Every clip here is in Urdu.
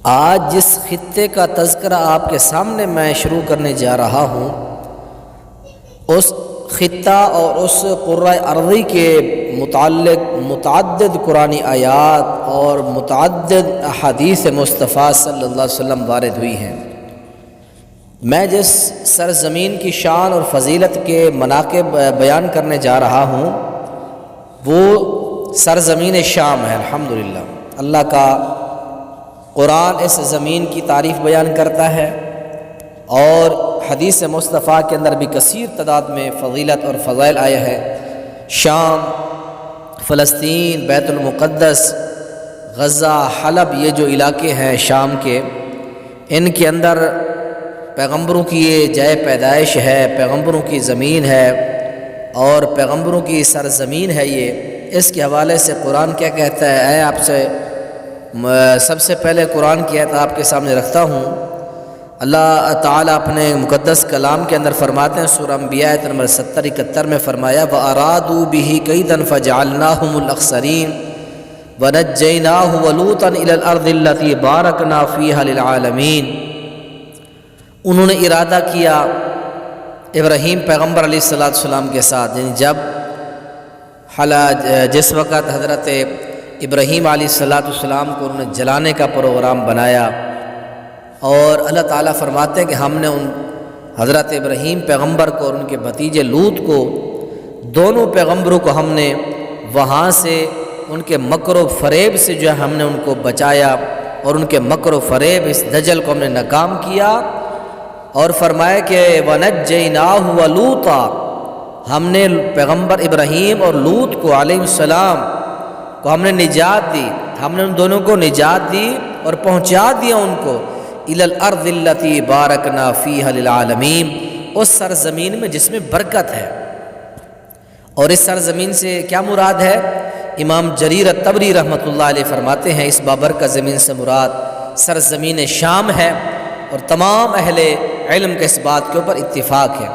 آج جس خطے کا تذکرہ آپ کے سامنے میں شروع کرنے جا رہا ہوں، اس خطہ اور اس قرۂ ارضی کے متعلق متعدد قرآنی آیات اور متعدد احادیث مصطفیٰ صلی اللہ علیہ وسلم وارد ہوئی ہیں۔ میں جس سرزمین کی شان اور فضیلت کے مناقب بیان کرنے جا رہا ہوں وہ سرزمین شام ہے۔ الحمدللہ اللہ کا قرآن اس زمین کی تعریف بیان کرتا ہے، اور حدیث مصطفیٰ کے اندر بھی کثیر تعداد میں فضیلت اور فضائل آیا ہے۔ شام، فلسطین، بیت المقدس، غزہ، حلب، یہ جو علاقے ہیں شام کے، ان کے اندر پیغمبروں کی یہ جائے پیدائش ہے، پیغمبروں کی زمین ہے اور پیغمبروں کی سرزمین ہے۔ یہ اس کے حوالے سے قرآن کیا کہتا ہے؟ آپ سے سب سے پہلے قرآن کی آیت آپ کے سامنے رکھتا ہوں۔ اللہ تعالیٰ اپنے مقدس کلام کے اندر فرماتے ہیں، سورہ انبیاء آیت نمبر 70-71 میں فرمایا، وَأَرَادُوا بِهِ كَيْدًا فَجَعَلْنَاهُمُ الْأَخْسَرِينَ وَنَجَّيْنَاهُ وَلُوطًا إِلَى الْأَرْضِ الَّتِي بَارَكْنَا فِيهَا لِلْعَالَمِينَ۔ انہوں نے ارادہ کیا ابراہیم پیغمبر علیہ السلام کے ساتھ، یعنی جس وقت حضرت ابراہیم علیہ السلام کو انہوں نے جلانے کا پروگرام بنایا، اور اللہ تعالیٰ فرماتے ہیں کہ ہم نے ان حضرت ابراہیم پیغمبر کو اور ان کے بھتیجے لوط کو، دونوں پیغمبروں کو ہم نے وہاں سے ان کے مکر و فریب سے جو ہے ہم نے ان کو بچایا، اور ان کے مکر و فریب اس دجل کو ہم نے ناکام کیا، اور فرمایا کہ وَنَجَّيْنَاهُ وَلُوطًا، ہم نے پیغمبر ابراہیم اور لوط کو علیہ السلام کو ہم نے نجات دی، ہم نے ان دونوں کو نجات دی اور پہنچا دیا ان کو اِلَى الْأَرْضِ الَّتِي بَارَكْنَا فِيهَا لِلْعَالَمِينَ، اس سرزمین میں جس میں برکت ہے۔ اور اس سرزمین سے کیا مراد ہے؟ امام جریر الطبری رحمۃ اللہ علیہ فرماتے ہیں اس بابرکت زمین سے مراد سرزمین شام ہے، اور تمام اہل علم کے اس بات کے اوپر اتفاق ہے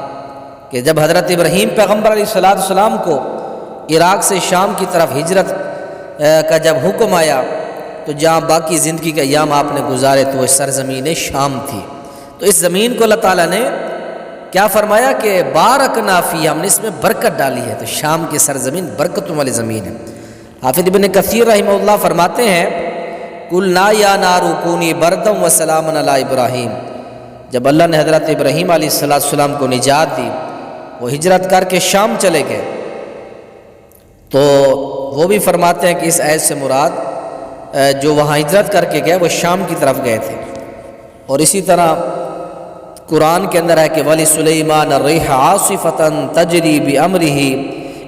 کہ جب حضرت ابراہیم پیغمبر علیہ السلام کو عراق سے شام کی طرف ہجرت کا جب حکم آیا تو جہاں باقی زندگی کے ایام آپ نے گزارے تو وہ سرزمین شام تھی۔ تو اس زمین کو اللہ تعالیٰ نے کیا فرمایا کہ بارکنا فیہا، ہم نے اس میں برکت ڈالی ہے۔ تو شام کی سرزمین برکتوں والی زمین ہے۔ حافظ ابن کثیر رحمہ اللہ فرماتے ہیں، قُلْنَا يَا نَارُ كُونِي بَرْدًا وَسَلَامًا عَلَىٰ إِبْرَاهِيمَ، جب اللہ نے حضرت ابراہیم علیہ السلام کو نجات دی، وہ ہجرت کر کے شام چلے گئے، تو وہ بھی فرماتے ہیں کہ اس آیت سے مراد جو وہاں ہجرت کر کے گئے وہ شام کی طرف گئے تھے۔ اور اسی طرح قرآن کے اندر ہے کہ وَلِسُلَيْمَانَ الرِّيحَ عَاصِفَةً تَجْرِي بِأَمْرِهِ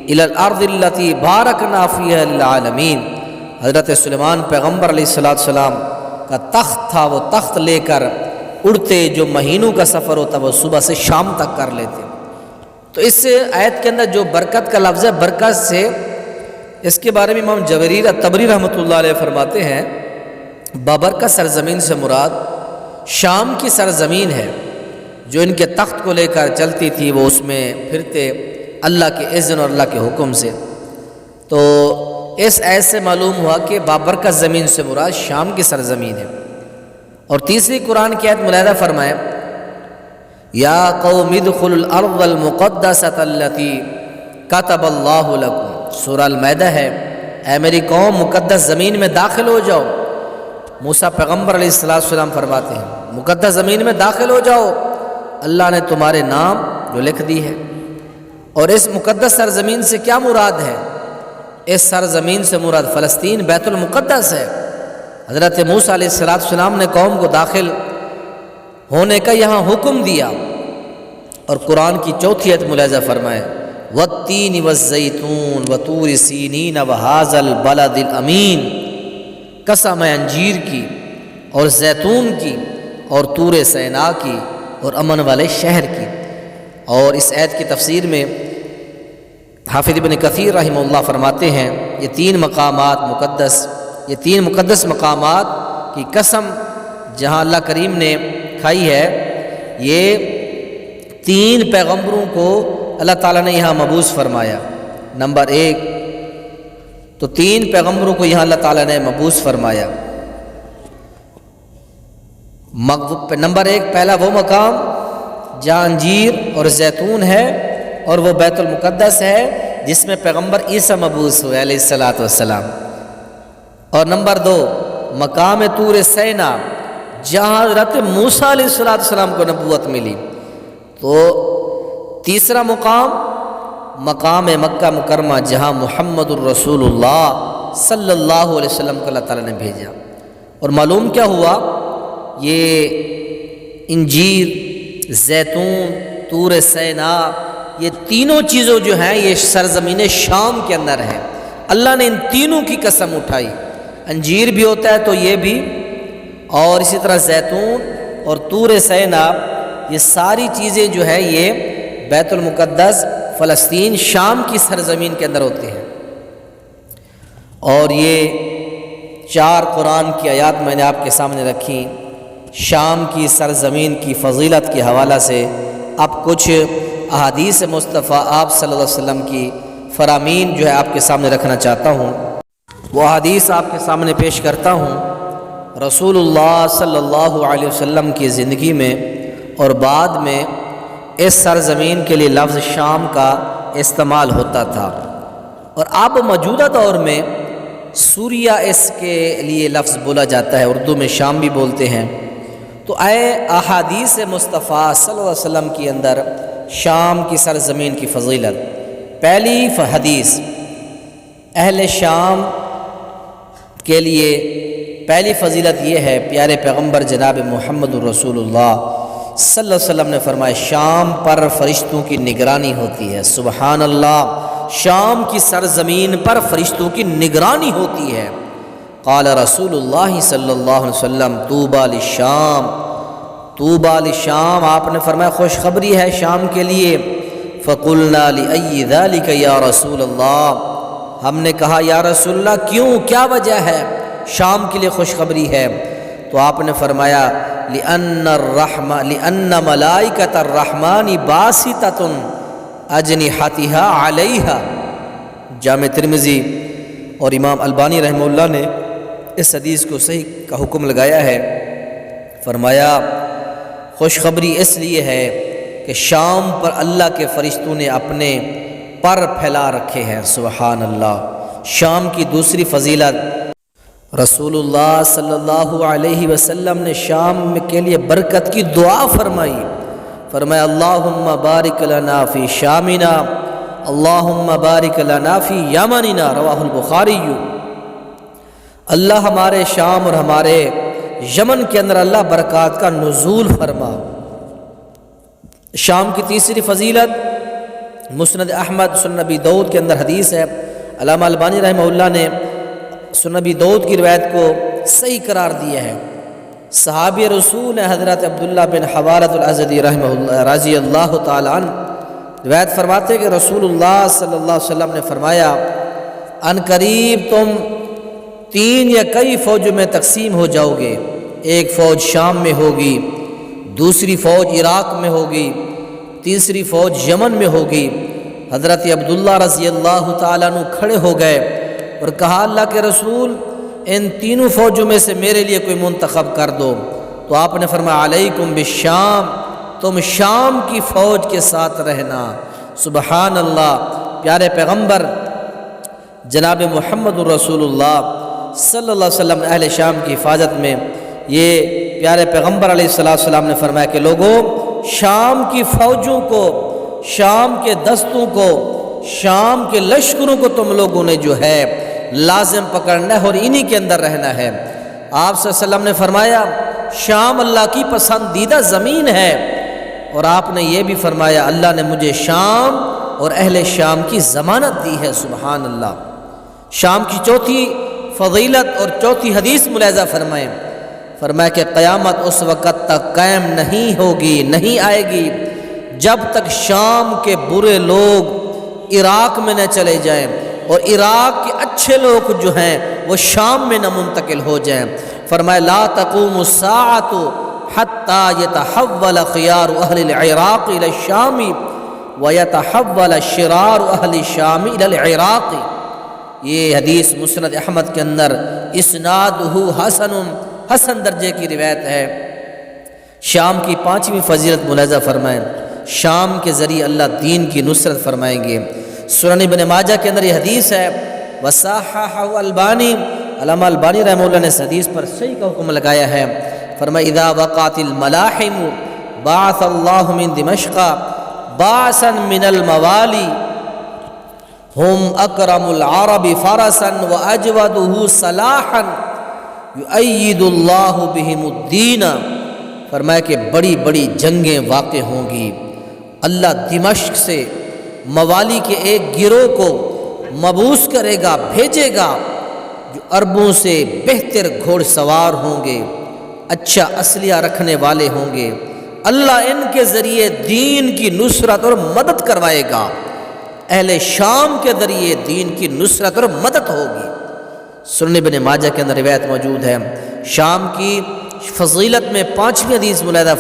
إِلَى الْأَرْضِ الَّتِي بَارَكْنَا فِيهَا لِلْعَالَمِينَ، حضرت سلیمان پیغمبر علیہ السلام کا تخت تھا، وہ تخت لے کر اڑتے، جو مہینوں کا سفر ہوتا وہ صبح سے شام تک کر لیتے۔ تو اس آیت کے اندر جو برکت کا لفظ ہے، برکت سے اس کے بارے میں امام جریر الطبری رحمۃ اللہ علیہ فرماتے ہیں، بابرکت سرزمین سے مراد شام کی سرزمین ہے جو ان کے تخت کو لے کر چلتی تھی، وہ اس میں پھرتے اللہ کے اذن اور اللہ کے حکم سے۔ تو اس آیت سے معلوم ہوا کہ بابرکت زمین سے مراد شام کی سرزمین ہے۔ اور تیسری قرآن کی آیت ملاحظہ فرمائیں، یا قوم ادخلوا الارض المقدسۃ التی کتب اللہ لکم، سورہ المائدہ ہے، اے میری قوم مقدس زمین میں داخل ہو جاؤ۔ موسیٰ پیغمبر علیہ السلام فرماتے ہیں مقدس زمین میں داخل ہو جاؤ، اللہ نے تمہارے نام جو لکھ دی ہے۔ اور اس مقدس سرزمین سے کیا مراد ہے؟ اس سرزمین سے مراد فلسطین، بیت المقدس ہے۔ حضرت موسیٰ علیہ السلام نے قوم کو داخل ہونے کا یہاں حکم دیا۔ اور قرآن کی چوتھی آیت ملاحظہ فرمائیں، وَالتِّينِ وَالزَّيْتُونِ وَطُورِ سِينِينَ وَهَٰذَا الْبَلَدِ الْأَمِينَ، قسم ہے انجیر کی اور زیتون کی اور طور سینا کی اور امن والے شہر کی۔ اور اس آیت کی تفسیر میں حافظ ابن کثیر رحمہ اللہ فرماتے ہیں، یہ تین مقدس مقامات کی قسم جہاں اللہ کریم نے کھائی ہے، یہ تین پیغمبروں کو اللہ تعالیٰ نے یہاں مبعوث فرمایا۔ نمبر 1 تو تین پیغمبروں کو یہاں اللہ تعالیٰ نے مبعوث فرمایا۔ نمبر 1 پہلا وہ مقام جہاں انجیر اور زیتون ہے اور وہ بیت المقدس ہے جس میں پیغمبر عیسیٰ مبعوث ہوئے علیہ الصلاۃ والسلام. اور نمبر 2 مقام طور سینا جہاں حضرت موسیٰ علیہ الصلاۃ والسلام کو نبوت ملی. تو تیسرا مقام مکہ مکرمہ جہاں محمد الرسول اللہ صلی اللہ علیہ وسلم کو اللہ تعالیٰ نے بھیجا. اور معلوم کیا ہوا، یہ انجیر، زیتون، طور سینا، یہ تینوں چیزوں جو ہیں یہ سرزمین شام کے اندر ہیں. اللہ نے ان تینوں کی قسم اٹھائی. انجیر بھی ہوتا ہے تو یہ بھی، اور اسی طرح زیتون اور طور سینا، یہ ساری چیزیں جو ہے یہ بیت المقدس فلسطین شام کی سرزمین کے اندر ہوتے ہیں. اور یہ 4 قرآن کی آیات میں نے آپ کے سامنے رکھی شام کی سرزمین کی فضیلت کے حوالہ سے. اب کچھ احادیث مصطفیٰ آپ صلی اللہ علیہ وسلم کی فرامین جو ہے آپ کے سامنے رکھنا چاہتا ہوں. وہ احادیث آپ کے سامنے پیش کرتا ہوں. رسول اللہ صلی اللہ علیہ وسلم کی زندگی میں اور بعد میں اس سرزمین کے لیے لفظ شام کا استعمال ہوتا تھا، اور اب موجودہ دور میں سوریہ اس کے لیے لفظ بولا جاتا ہے، اردو میں شام بھی بولتے ہیں. تو اے احادیث مصطفیٰ صلی اللہ علیہ وسلم کی اندر شام کی سرزمین کی فضیلت. پہلی حدیث اہل شام کے لیے پہلی فضیلت یہ ہے، پیارے پیغمبر جناب محمد الرسول اللہ صلی اللہ علیہ وسلم نے فرمایا شام پر فرشتوں کی نگرانی ہوتی ہے. سبحان اللہ، شام کی سرزمین پر فرشتوں کی نگرانی ہوتی ہے. قال رسول اللہ صلی اللہ علیہ وسلم طوبی للشام، طوبی للشام، آپ نے فرمایا خوشخبری ہے شام کے لیے. فقلنا لأی ذلک یا رسول اللہ، ہم نے کہا یا رسول اللہ کیوں، کیا وجہ ہے شام کے لیے خوشخبری ہے؟ تو آپ نے فرمایا لأن ملائکۃ الرحمن باسطۃ اجنحتها علیہا. جامع ترمذی اور امام البانی رحمہ اللہ نے اس حدیث کو صحیح کا حکم لگایا ہے. فرمایا خوشخبری اس لیے ہے کہ شام پر اللہ کے فرشتوں نے اپنے پر پھیلا رکھے ہیں. سبحان اللہ. شام کی دوسری فضیلت، رسول اللہ صلی اللہ علیہ وسلم نے شام کے لیے برکت کی دعا فرمائی. فرمایا اللہم بارک لنا فی شامنا، اللہم بارک لنا فی یمننا، رواہ البخاری. اللہ ہمارے شام اور ہمارے یمن کے اندر اللہ برکات کا نزول فرما. شام کی تیسری فضیلت، مسند احمد سنن ابی داؤد کے اندر حدیث ہے. علامہ البانی رحمہ اللہ نے سنن ابی داؤد کی روایت کو صحیح قرار دیا ہے. صحابی رسول حضرت عبداللہ بن حوالۃ الازدی رحمہ اللہ رضی اللہ تعالی عنہ روایت فرماتے کہ رسول اللہ صلی اللہ علیہ وسلم نے فرمایا ان قریب تم 3 یا کئی فوجوں میں تقسیم ہو جاؤ گے. ایک فوج شام میں ہوگی، دوسری فوج عراق میں ہوگی، تیسری فوج یمن میں ہوگی. حضرت عبداللہ رضی اللہ تعالیٰ عنہ کھڑے ہو گئے اور کہا اللہ کے رسول ان تینوں فوجوں میں سے میرے لیے کوئی منتخب کر دو. تو آپ نے فرمایا علیکم بالشام، تم شام کی فوج کے ساتھ رہنا. سبحان اللہ. پیارے پیغمبر جناب محمد الرسول اللہ صلی اللہ علیہ وسلم اہل شام کی حفاظت میں یہ پیارے پیغمبر علیہ السلام نے فرمایا کہ لوگوں شام کی فوجوں کو، شام کے دستوں کو، شام کے لشکروں کو تم لوگوں نے جو ہے لازم پکڑنا ہے اور انہی کے اندر رہنا ہے. آپ صلی اللہ علیہ وسلم نے فرمایا شام اللہ کی پسندیدہ زمین ہے، اور آپ نے یہ بھی فرمایا اللہ نے مجھے شام اور اہل شام کی ضمانت دی ہے. سبحان اللہ. شام کی چوتھی فضیلت اور چوتھی حدیث ملاحظہ فرمائیں. فرمایا کہ قیامت اس وقت تک قائم نہیں ہوگی، نہیں آئے گی جب تک شام کے برے لوگ عراق میں نہ چلے جائیں اور عراق کے اچھے لوگ جو ہیں وہ شام میں نہ منتقل ہو جائیں. فرمایا لا تقوم الساعۃ حتی یتحول خیار اہل العراق الى الشام ویتحول شرار اہل الشام الى العراق. یہ حدیث مسند احمد کے اندر اسنادہ حسن درجے کی روایت ہے. شام کی پانچویں فضیلت ملاحظہ فرمائیں، شام کے ذریعے اللہ دین کی نصرت فرمائیں گے۔ سنن ابن ماجہ کے اندر یہ حدیث ہے، وصححہ البانی، علامہ البانی رحمہ اللہ نے اس حدیث پر صحیح کا حکم لگایا ہے، فرمایا اذا وقعت الملاحم بعث اللہ من دمشق بعثا من الموالی ہم اکرم العرب فرسا واجودہ صلاحا یؤید اللہ بہم الدین۔ فرمایا کہ بڑی بڑی جنگیں واقع ہوں گی، اللہ دمشق سے موالی کے ایک گروہ کو مبعوث کرے گا، بھیجے گا، جو عربوں سے بہتر گھوڑ سوار ہوں گے، اچھا اسلحہ رکھنے والے ہوں گے، اللہ ان کے ذریعے دین کی نصرت اور مدد کروائے گا، اہل شام کے ذریعے دین کی نصرت اور مدد ہوگی۔ سنن ابن ماجہ کے اندر روایت موجود ہے۔ شام کی فضیلت میں پانچویں حدیث ملاحظہ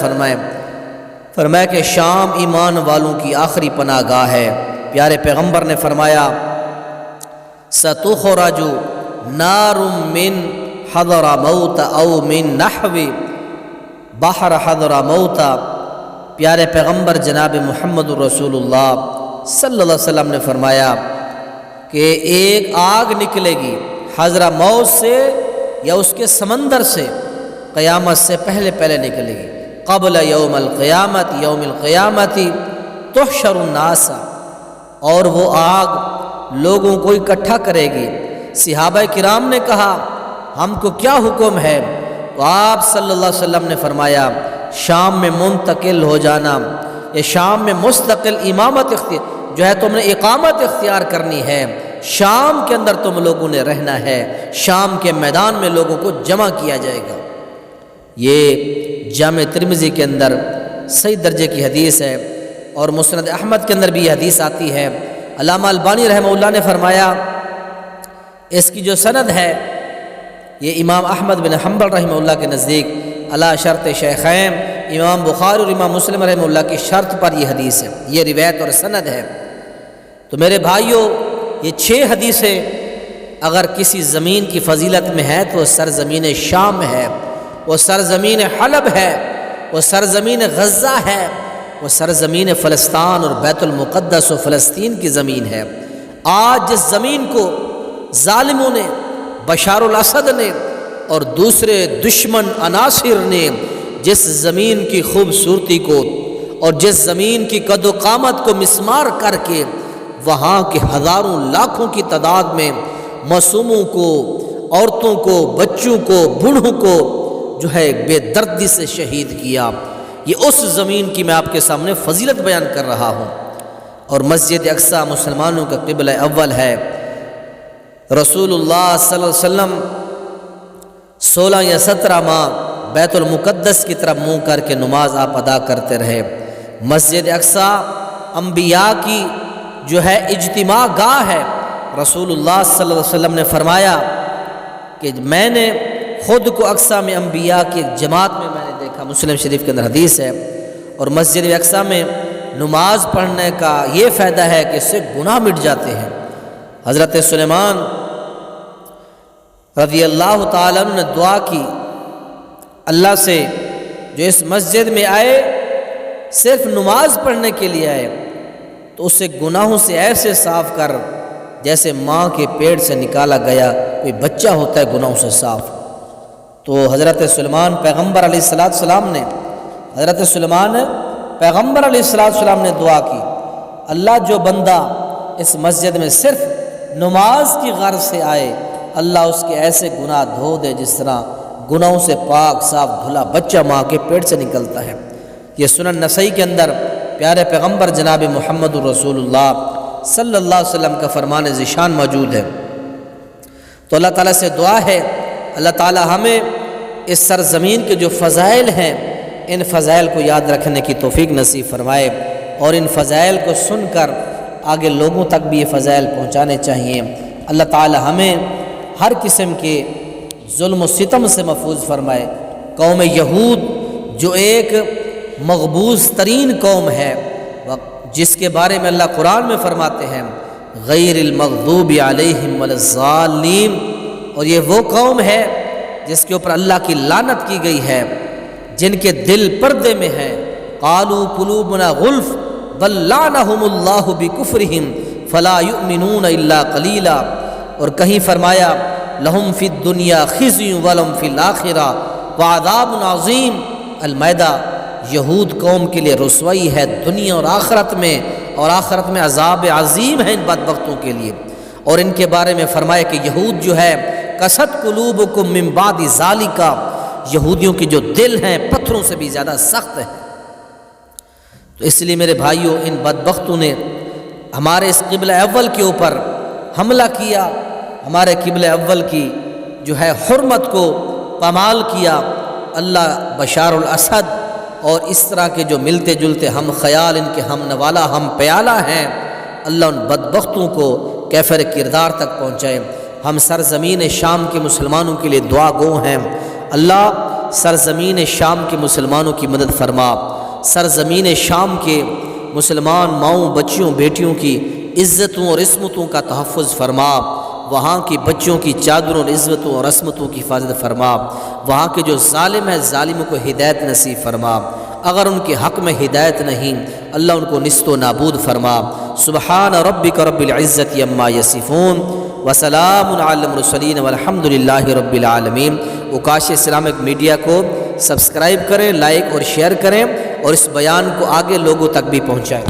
فرمایا کہ شام ایمان والوں کی آخری پناہ گاہ ہے۔ پیارے پیغمبر نے فرمایا ستخرج نار من حضرموت او من نحو بحر حضرموت۔ پیارے پیغمبر جناب محمد رسول اللہ صلی اللہ علیہ وسلم نے فرمایا کہ ایک آگ نکلے گی حضرموت سے یا اس کے سمندر سے، قیامت سے پہلے نکلے گی، قبل یوم القیامت، یوم القیامت تحشر الناس، اور وہ آگ لوگوں کو اکٹھا کرے گی۔ صحابہ کرام نے کہا ہم کو کیا حکم ہے؟ تو آپ صلی اللہ علیہ وسلم نے فرمایا شام میں منتقل ہو جانا، یا شام میں مستقل امامت جو ہے تم نے اقامت اختیار کرنی ہے، شام کے اندر تم لوگوں نے رہنا ہے، شام کے میدان میں لوگوں کو جمع کیا جائے گا۔ یہ جامع ترمذی کے اندر صحیح درجے کی حدیث ہے، اور مسند احمد کے اندر بھی یہ حدیث آتی ہے۔ علامہ البانی رحمہ اللہ نے فرمایا اس کی جو سند ہے یہ امام احمد بن حنبل رحمہ اللہ کے نزدیک علی شرط شیخین، امام بخاری اور امام مسلم رحمہ اللہ کی شرط پر یہ حدیث ہے، یہ روایت اور سند ہے۔ تو میرے بھائیوں، یہ 6 حدیثیں اگر کسی زمین کی فضیلت میں ہے تو وہ سرزمین شام ہے، وہ سرزمین حلب ہے، وہ سرزمین غزہ ہے، وہ سرزمین فلسطین اور بیت المقدس و فلسطین کی زمین ہے۔ آج جس زمین کو ظالموں نے، بشار الاسد نے اور دوسرے دشمن عناصر نے جس زمین کی خوبصورتی کو اور جس زمین کی قد و قامت کو مسمار کر کے وہاں کے ہزاروں لاکھوں کی تعداد میں معصوموں کو، عورتوں کو، بچوں کو، بوڑھوں کو جو ہے بے دردی سے شہید کیا، یہ اس زمین کی میں آپ کے سامنے فضیلت بیان کر رہا ہوں۔ اور مسجد اقصی مسلمانوں کا قبلہ اول ہے۔ رسول اللہ صلی اللہ علیہ وسلم 16 یا 17 ماہ بیت المقدس کی طرف منہ کر کے نماز آپ ادا کرتے رہے۔ مسجد اقصی انبیاء کی جو ہے اجتماع گاہ ہے۔ رسول اللہ صلی اللہ علیہ وسلم نے فرمایا کہ میں نے خود کو اقصی میں انبیاء کی ایک جماعت میں نے دیکھا، مسلم شریف کے اندر حدیث ہے۔ اور مسجد اقصی میں نماز پڑھنے کا یہ فائدہ ہے کہ اس سے گناہ مٹ جاتے ہیں۔ حضرت سلیمان رضی اللہ تعالیٰ عنہ نے دعا کی اللہ سے، جو اس مسجد میں آئے صرف نماز پڑھنے کے لیے آئے تو اسے گناہوں سے ایسے صاف کر جیسے ماں کے پیٹ سے نکالا گیا کوئی بچہ ہوتا ہے گناہوں سے صاف۔ تو حضرت سلیمان پیغمبر علیہ السلام نے پیغمبر علیہ السلام نے دعا کی، اللہ جو بندہ اس مسجد میں صرف نماز کی غرض سے آئے اللہ اس کے ایسے گناہ دھو دے جس طرح گناہوں سے پاک صاف دھلا بچہ ماں کے پیٹ سے نکلتا ہے۔ یہ سنن نسائی کے اندر پیارے پیغمبر جناب محمد رسول اللہ صلی اللہ علیہ وسلم کا فرمان ذیشان موجود ہے۔ تو اللہ تعالیٰ سے دعا ہے اللہ تعالیٰ ہمیں اس سرزمین کے جو فضائل ہیں ان فضائل کو یاد رکھنے کی توفیق نصیب فرمائے، اور ان فضائل کو سن کر آگے لوگوں تک بھی یہ فضائل پہنچانے چاہیے۔ اللہ تعالیٰ ہمیں ہر قسم کے ظلم و ستم سے محفوظ فرمائے۔ قوم یہود جو ایک مغبوض ترین قوم ہے، جس کے بارے میں اللہ قرآن میں فرماتے ہیں غیر المغضوب علیہم ولا الضالین، اور یہ وہ قوم ہے جس کے اوپر اللہ کی لعنت کی گئی ہے، جن کے دل پردے میں ہیں، قالوا قلوبنا غلف بل لعنہم اللہ بکفرہم فلا یؤمنون الا قلیلا، اور کہیں فرمایا لہم فی الدنیا خزی ولہم فی الآخرہ وعذاب عظیم۔ المائدہ، یہود قوم کے لیے رسوائی ہے دنیا اور آخرت میں عذاب عظیم ہے ان بدبختوں کے لیے۔ اور ان کے بارے میں فرمایا کہ یہود جو ہے قست قلوبکم من بعد ذالک، یہودیوں کے جو دل ہیں پتھروں سے بھی زیادہ سخت ہیں۔ تو اس لیے میرے بھائیوں، ان بدبختوں نے ہمارے اس قبلہ اول کے اوپر حملہ کیا، ہمارے قبلہ اول کی جو ہے حرمت کو پامال کیا۔ اللہ بشار الاسد اور اس طرح کے جو ملتے جلتے ہم خیال، ان کے ہم نوالا ہم پیالہ ہیں، اللہ ان بدبختوں کو کیفر کردار تک پہنچائے۔ ہم سرزمین شام کے مسلمانوں کے لیے دعا گو ہیں، اللہ سرزمین شام کے مسلمانوں کی مدد فرما، سرزمین شام کے مسلمان ماؤں بچیوں بیٹیوں کی عزتوں اور عصمتوں کا تحفظ فرما، وہاں کی بچوں کی چادروں اور عزتوں اور عصمتوں کی حفاظت فرما، وہاں کے جو ظالم ہیں ظالموں کو ہدایت نصیب فرما، اگر ان کے حق میں ہدایت نہیں اللہ ان کو نست و نابود فرما۔ سبحان ربک رب العزت عما یصفون وسلام علی المرسلین والحمد للہ رب العالمین۔ اوکاش اسلامک میڈیا کو سبسکرائب کریں، لائک اور شیئر کریں، اور اس بیان کو آگے لوگوں تک بھی پہنچائیں۔